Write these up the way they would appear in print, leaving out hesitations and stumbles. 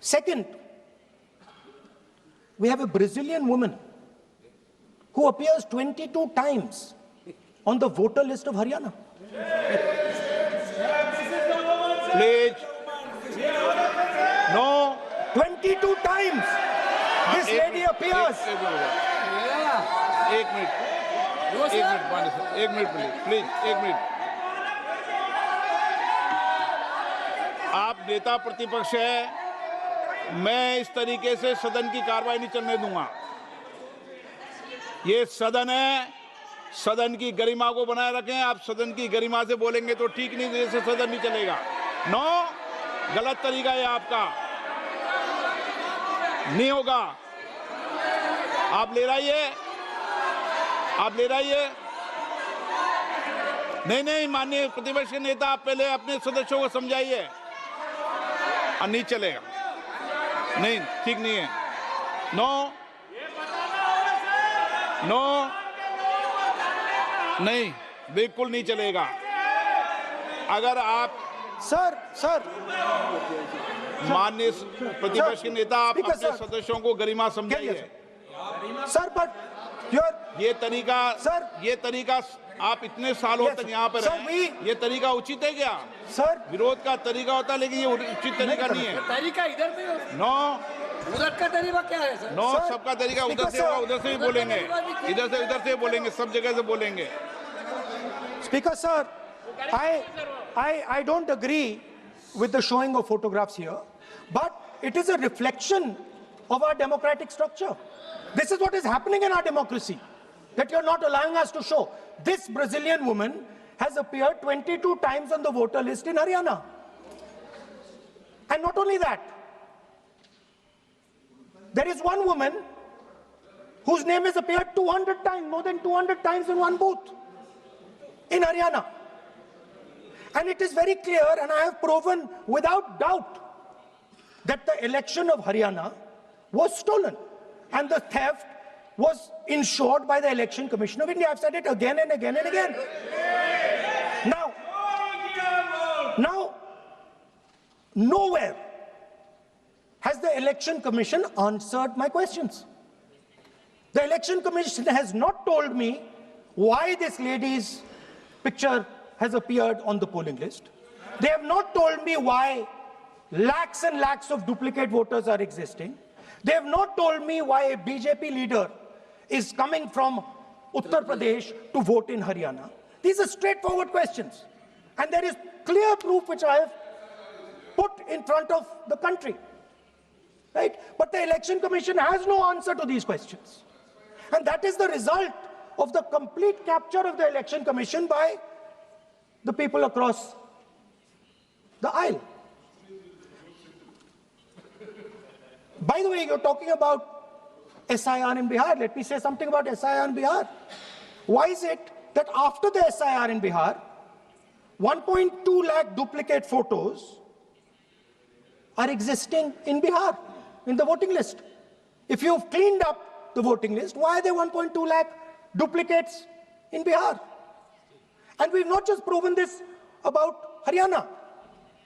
Second, we have a Brazilian woman who appears 22 times on the voter list of Haryana. Please. No. 22 times this lady appears. एक minute please एक minute. आप नेता प्रतिपक्ष है, मैं इस तरीके से सदन की कार्रवाई नहीं चलने दूंगा। ये सदन है, सदन की गरिमा को बनाए रखें। आप सदन की गरिमा से बोलेंगे तो ठीक, नहीं जैसे सदन नहीं चलेगा। नो, गलत तरीका है आपका, नहीं होगा। आप ले रहिए, आप ले रहिए। नहीं, माननीय प्रतिपक्ष के नेता, आप पहले अपने सदस्यों को समझाइए। नहीं चलेगा, नहीं, ठीक नहीं है। नो, नहीं, बिल्कुल नहीं चलेगा। अगर आप सर माननीय प्रतिपक्ष के नेता, आप अपने सदस्यों को गरिमा समझाइए। सर, बट ये तरीका आप इतने सालों तक यहाँ पर हैं, ये तरीका उचित है क्या? सर, विरोध का तरीका होता है, लेकिन ये उचित तरीका नहीं है। तरीका इधर भी हो। नो, उधर का तरीका क्या है सर? नो, सबका तरीका उधर से होगा, उधर से भी बोलेंगे, इधर से बोलेंगे, सब जगह से बोलेंगे। Speaker sir, I don't agree with the showing of photographs here, but it is a reflection of our democratic structure. This is what is happening in our democracy, that you're not allowing us to show. This Brazilian woman has appeared 22 times on the voter list in Haryana. And not only that, there is one woman whose name has appeared 200 times, more than 200 times in one booth in Haryana. And it is very clear, and I have proven without doubt, that the election of Haryana was stolen and the theft was ensured by the Election Commission of India. I've said it again and again and again. Now, nowhere has the Election Commission answered my questions. The Election Commission has not told me why this lady's picture has appeared on the polling list. They have not told me why lakhs and lakhs of duplicate voters are existing. They have not told me why a BJP leader is coming from Uttar Pradesh to vote in Haryana. These are straightforward questions. And there is clear proof which I have put in front of the country. Right? But the Election Commission has no answer to these questions. And that is the result of the complete capture of the Election Commission by the people across the aisle. By the way, you're talking about SIR in Bihar. Let me say something about SIR in Bihar. Why is it that after the SIR in Bihar, 1.2 lakh duplicate photos are existing in Bihar, in the voting list? If you've cleaned up the voting list, why are there 1.2 lakh duplicates in Bihar? And we've not just proven this about Haryana.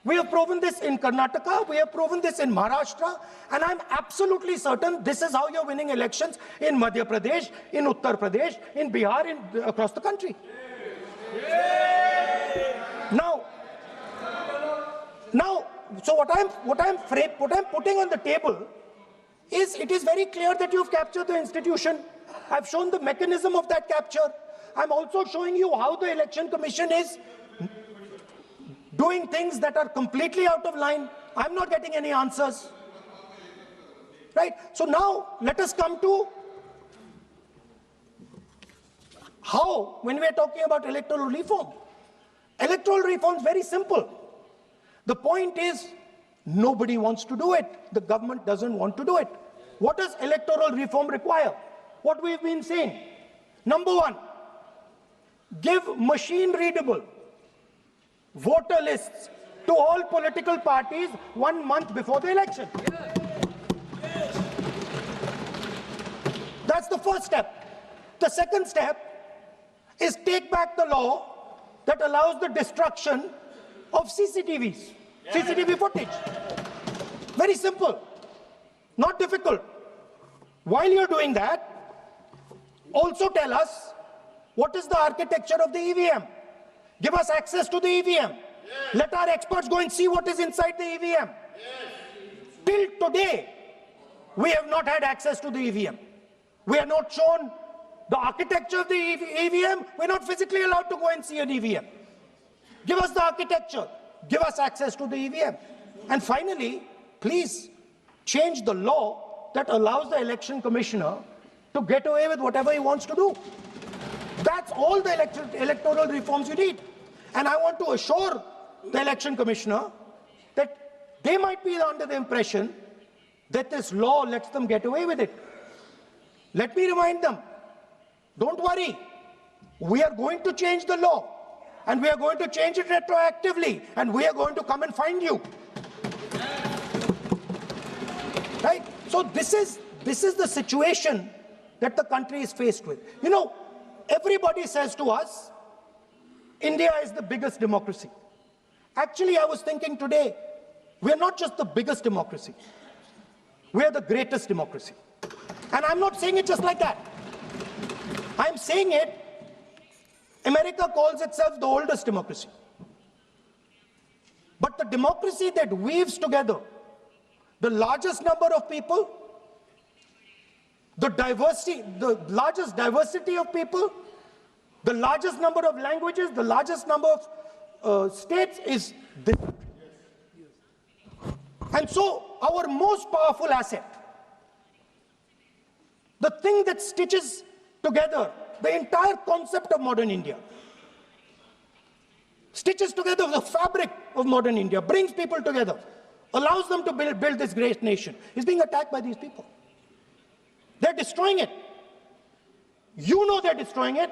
We have proven this in Karnataka, we have proven this in Maharashtra, and I'm absolutely certain this is how you're winning elections in Madhya Pradesh, in Uttar Pradesh, in Bihar, across the country. Now, so what I'm putting on the table is, it is very clear that you've captured the institution. I've shown the mechanism of that capture. I'm also showing you how the Election Commission is doing things that are completely out of line. I'm not getting any answers. Right? So now, let us come to how, when we are talking about electoral reform. Electoral reform is very simple. The point is, nobody wants to do it. The government doesn't want to do it. What does electoral reform require? What we've been saying. Number one, give machine-readable voter lists to all political parties 1 month before the election. That's the first step. The second step is take back the law that allows the destruction of CCTV footage. Very simple, not difficult. While you're doing that, also tell us what is the architecture of the EVM. Give us access to the EVM. Let our experts go and see what is inside the EVM. Till today, we have not had access to the EVM. We are not shown the architecture of the EVM. We're not physically allowed to go and see an EVM. Give us the architecture. Give us access to the EVM. And finally, please change the law that allows the election commissioner to get away with whatever he wants to do. That's all the electoral reforms you need. And I want to assure the election commissioner that they might be under the impression that this law lets them get away with it. Let me remind them, don't worry, we are going to change the law, and we are going to change it retroactively, and we are going to come and find you. Right? So this is the situation that the country is faced with. You know, everybody says to us, India is the biggest democracy. Actually, I was thinking today, we're not just the biggest democracy, we're the greatest democracy. And I'm not saying it just like that. I'm saying it, America calls itself the oldest democracy. But the democracy that weaves together the largest number of people, the largest diversity of people, the largest number of languages, the largest number of states is this. And so our most powerful asset, the thing that stitches together the entire concept of modern India, stitches together the fabric of modern India, brings people together, allows them to build this great nation, is being attacked by these people. They're destroying it. You know they're destroying it.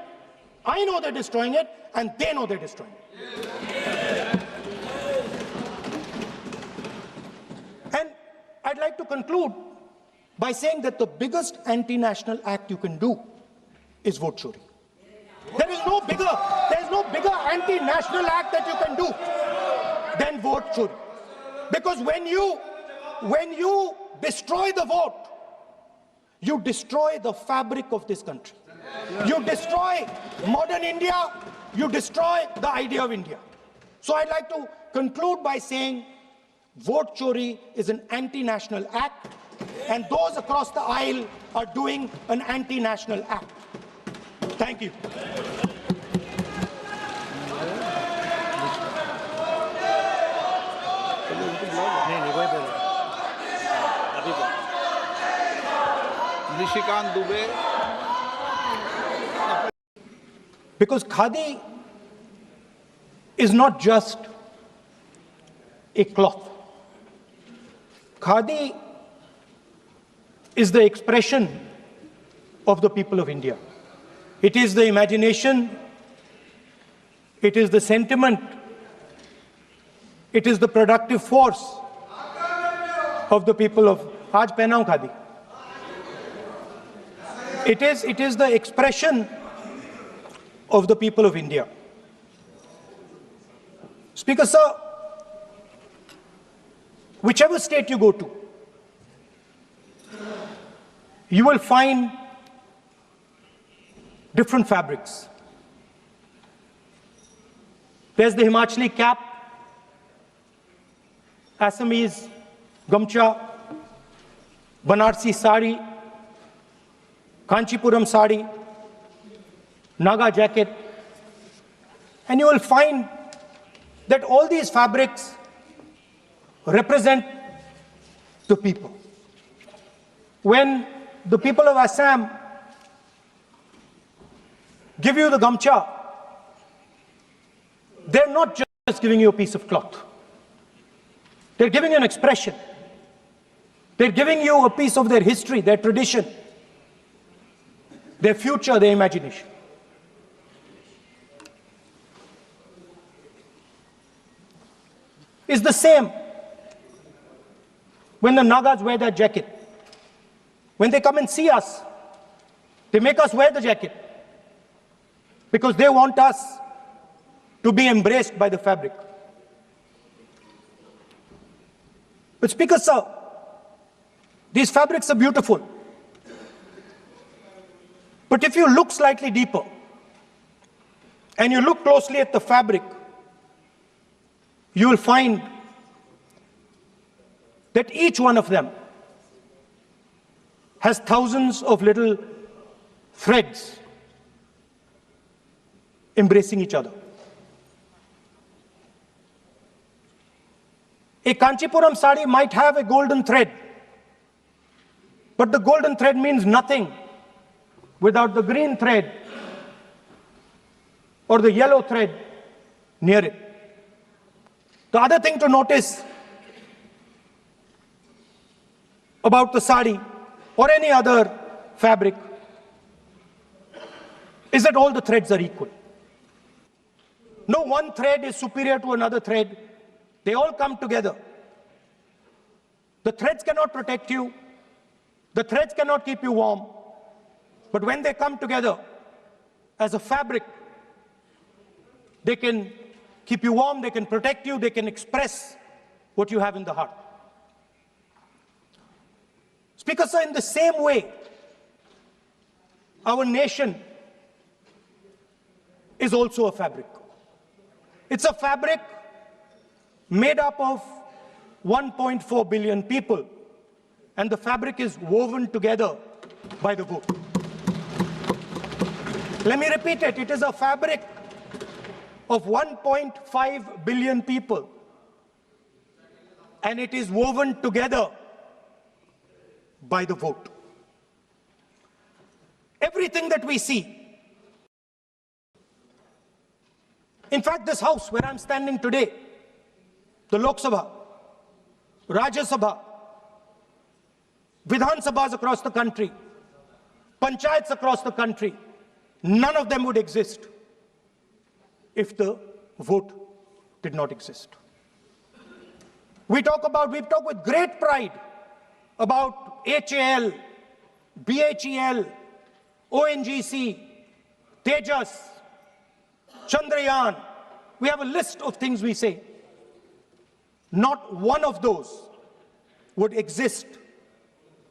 I know they're destroying it, and they know they're destroying it. And I'd like to conclude by saying that the biggest anti-national act you can do is vote chori. There is no bigger anti-national act that you can do than vote chori. Because when you destroy the vote, you destroy the fabric of this country. You destroy modern India, you destroy the idea of India. So I'd like to conclude by saying vote chori is an anti-national act, and those across the aisle are doing an anti-national act. Thank you. Nishikant Dubey. Because khadi is not just a cloth. Khadi is the expression of the people of India. It is the imagination, it is the sentiment, it is the productive force of the people of Aaj Pehnaun Khadi. It is the expression of the people of India. Speaker Sir, whichever state you go to, you will find different fabrics. There's the Himachali cap, Assamese gamcha, Banarsi sari, Kanchipuram sari, Naga jacket, and you will find that all these fabrics represent the people. When the people of Assam give you the gamcha, they're not just giving you a piece of cloth. They're giving you an expression. They're giving you a piece of their history, their tradition, their future, their imagination. It's the same when the Nagas wear that jacket. When they come and see us, they make us wear the jacket because they want us to be embraced by the fabric. But Speaker Sir, These fabrics are beautiful. But if you look slightly deeper and you look closely at the fabric, you will find that each one of them has thousands of little threads embracing each other. A Kanchipuram sari might have a golden thread, but the golden thread means nothing without the green thread or the yellow thread near it. The other thing to notice about the sari or any other fabric is that all the threads are equal. No one thread is superior to another thread. They all come together. The threads cannot protect you. The threads cannot keep you warm. But when they come together as a fabric, they can keep you warm, they can protect you, they can express what you have in the heart. Speaker, sir, in the same way, our nation is also a fabric. It's a fabric made up of 1.4 billion people, and the fabric is woven together by the vote. Let me repeat it. It is a fabric of 1.5 billion people, and it is woven together by the vote. Everything that we see, in fact, this house where I'm standing today, the Lok Sabha, Rajya Sabha, Vidhan Sabhas across the country, Panchayats across the country, none of them would exist if the vote did not exist. We talk with great pride about HAL, BHEL, ONGC, Tejas, Chandrayaan. We have a list of things we say. Not one of those would exist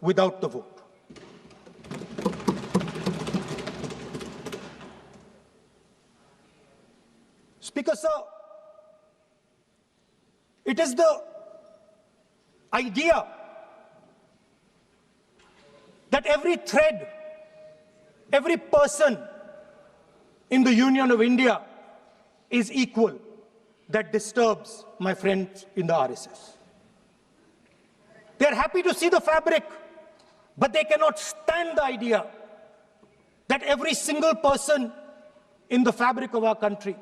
without the vote. Speaker, sir, it is the idea that every thread, every person in the Union of India is equal that disturbs my friends in the RSS. They are happy to see the fabric, but they cannot stand the idea that every single person in the fabric of our country,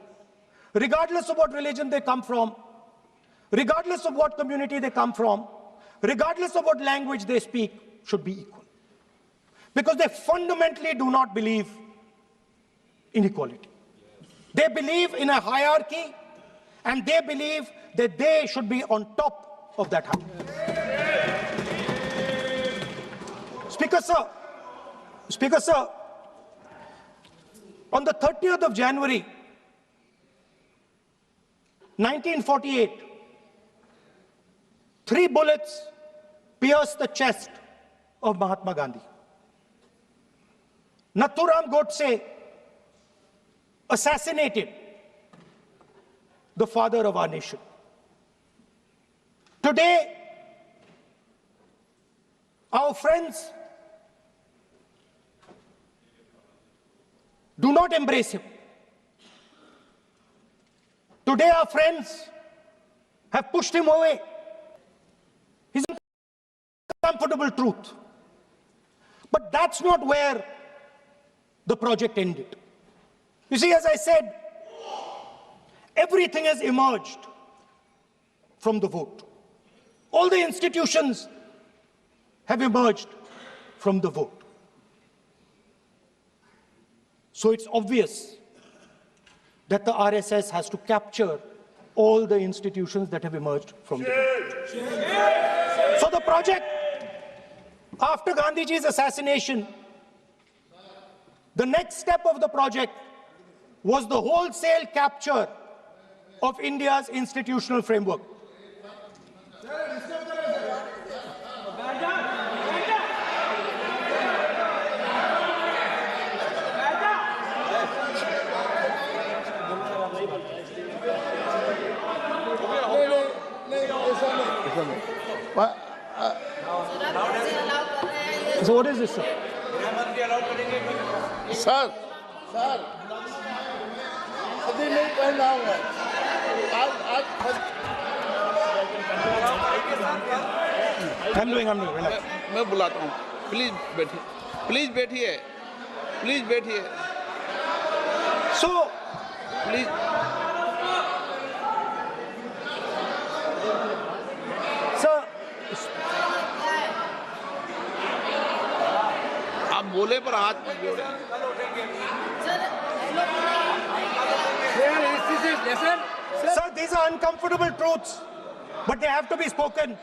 regardless of what religion they come from, regardless of what community they come from, regardless of what language they speak, should be equal. Because they fundamentally do not believe in equality. They believe in a hierarchy, and they believe that they should be on top of that hierarchy. Speaker, sir, on the 30th of January, 1948, 3 bullets pierced the chest of Mahatma Gandhi. Nathuram Godse assassinated the father of our nation. Today, our friends do not embrace him. Today, our friends have pushed him away. He's an uncomfortable truth. But that's not where the project ended. You see, as I said, everything has emerged from the vote. All the institutions have emerged from the vote. So it's obvious that the RSS has to capture all the institutions that have emerged from the vote. So the project, after Gandhiji's assassination, the next step of the project was the wholesale capture of India's institutional framework. So what is this, sir? Sir अभी नहीं पढ़ रहा हूँ I'm doing. Relax. मैं बुलाता हूँ, please बैठिए, please बैठिए, So, प्लीज। sir, आप बोले पर हाथ मत जोड़े। sir, these are uncomfortable truths, but they have to be spoken.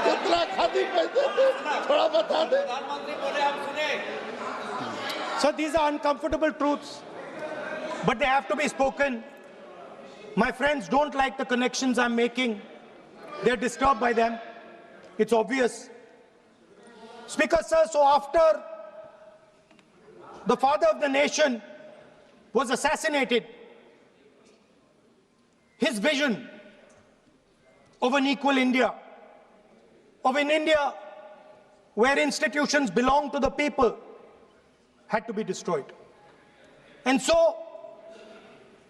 कितना खाती पैसे थोड़ा बता दे So these are uncomfortable truths, but they have to be spoken. My friends don't like the connections I'm making. They're disturbed by them. It's obvious. Speaker, sir, so after the father of the nation was assassinated, his vision of an equal India, of an India where institutions belong to the people, had to be destroyed. And so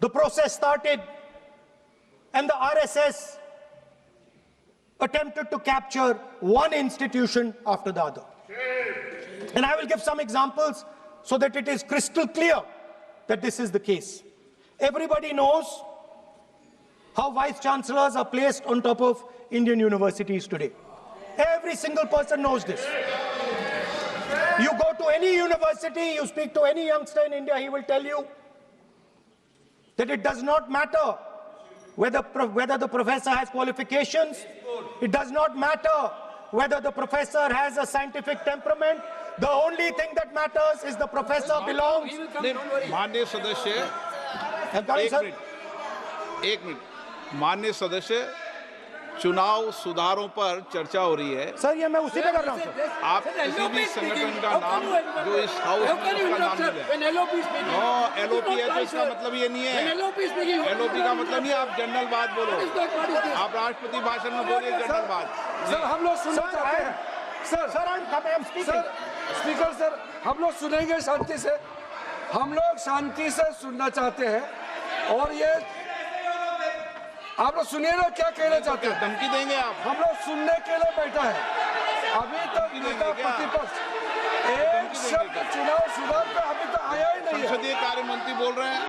the process started, and the RSS attempted to capture one institution after the other. And I will give some examples so that it is crystal clear that this is the case. Everybody knows how vice chancellors are placed on top of Indian universities today. Every single person knows this. You go to any university, you speak to any youngster in India, he will tell you that it does not matter whether the professor has qualifications, it does not matter whether the professor has a scientific temperament. The only thing that matters is the professor belongs. माननीय सदस्य, I'm coming, sir. एक minute, माननीय सदस्य, चुनाव सुधारों पर चर्चा हो रही है। सर ये मैं उसी पे कर रहा हूँ सर। आप किसी भी संगठन का नाम जो इस हाउस में उसका नाम ले लें। नो, एलओपी है तो इसका मतलब ये नहीं है। एलओपी का मतलब नहीं है, आप जनरल बात बोलो। आप राष्ट्रपति भाषण में बोलिए जनरल बात। सर हम लोग सुनना चाहते हैं। सर स्पीकर सर हम लोग सुनेंगे शांति से। हम लोग शांति से सुनना चाहते हैं और ये आप लोग सुनिए ना क्या कहना चाहते हैं। धमकी देंगे आप? हम लोग सुनने के लिए बैठा है। अभी तक नेता प्रतिपक्ष एक शब्द चुनाव सुधार पे अभी तक आया ही नहीं है। संसदीय कार्य मंत्री बोल रहे हैं।